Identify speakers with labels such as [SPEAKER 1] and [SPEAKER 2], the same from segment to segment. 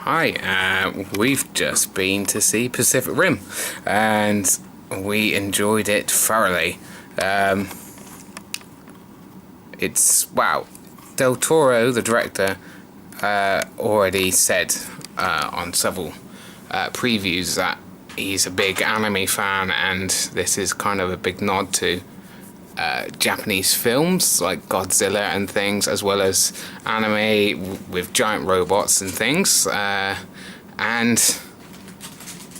[SPEAKER 1] Hi, we've just been to see Pacific Rim and we enjoyed it thoroughly. Wow, Del Toro, the director, already said on several previews that he's a big anime fan, and this is kind of a big nod to Japanese films like Godzilla and things, as well as anime with giant robots and things, and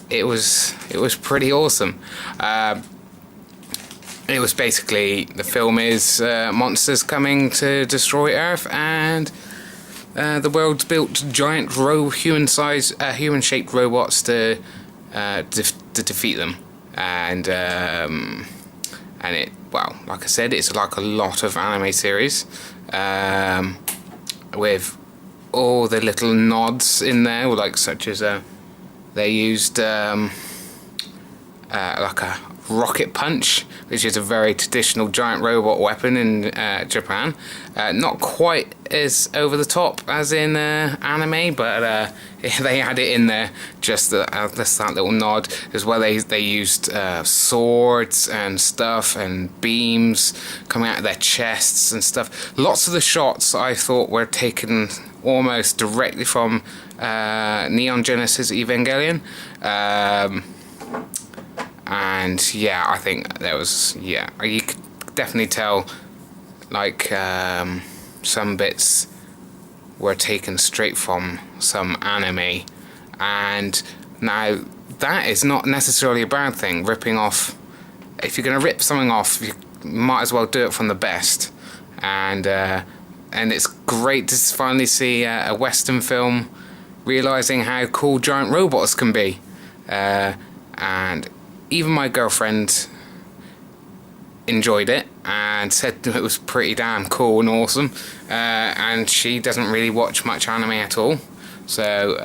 [SPEAKER 1] it was pretty awesome. It was basically, the film is monsters coming to destroy Earth, and the world's built giant human-shaped robots to defeat them, and it, well, like I said, it's like a lot of anime series, with all the little nods in there, like such as they used like a rocket punch, which is a very traditional giant robot weapon in Japan. Not quite as over the top as in anime, but they had it in there just that little nod. As well, they used swords and stuff and beams coming out of their chests and stuff. Lots of the shots I thought were taken almost directly from Neon Genesis Evangelion. And yeah, I think there was, yeah, you could definitely tell, like, some bits were taken straight from some anime, and now that is not necessarily a bad thing. Ripping off, if you're going to rip something off, you might as well do it from the best, and it's great to finally see a Western film realising how cool giant robots can be, and even my girlfriend enjoyed it and said it was pretty damn cool and awesome, and she doesn't really watch much anime at all, so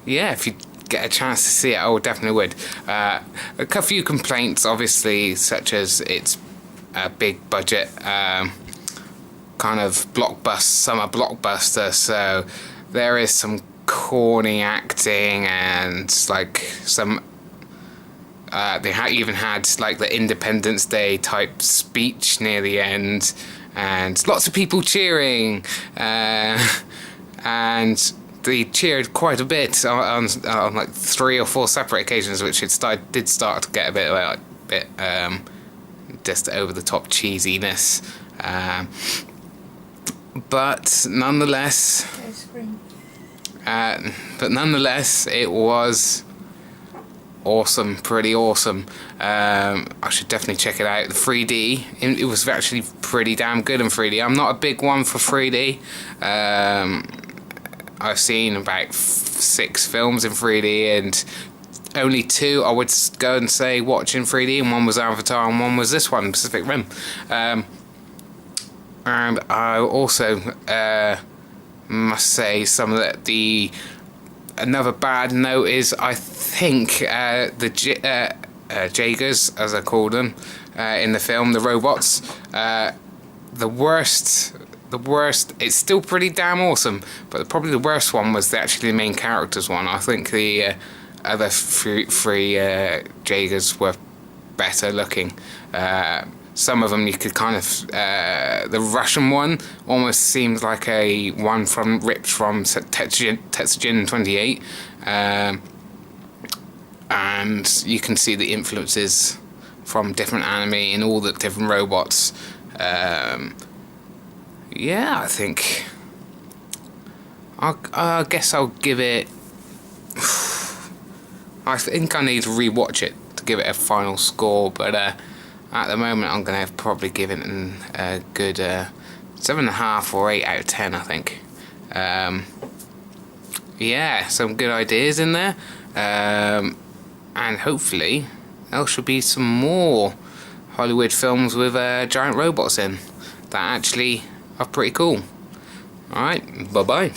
[SPEAKER 1] yeah, if you get a chance to see it, I definitely would. A few complaints, obviously, such as it's a big budget kind of summer blockbuster, so there is some corny acting and like some they even had like the Independence Day type speech near the end, and lots of people cheering, and they cheered quite a bit on like 3 or 4 separate occasions, which did start to get a bit just over the top cheesiness, but nonetheless, it was awesome, pretty awesome. I should definitely check it out. The 3D, it was actually pretty damn good in 3D. I'm not a big one for 3D. I've seen about 6 films in 3D, and only 2 I would go and say watch in 3D, and one was Avatar and one was this one, Pacific Rim. And I also must say some of another bad note is, I think the Jaegers, as I call them in the film, the robots, the worst, it's still pretty damn awesome, but probably the worst one was actually the main character's one. I think the other three Jaegers were better looking. Some of them you could kind of, the Russian one almost seemed like a one ripped from Tetsujin 28, and you can see the influences from different anime in all the different robots. Yeah, I think I guess I'll give it. I think I need to rewatch it to give it a final score, but at the moment I'm going to probably give it a good 7.5 or 8 out of 10, I think. Yeah, some good ideas in there, and hopefully there should be some more Hollywood films with giant robots in that actually are pretty cool. Alright, bye bye.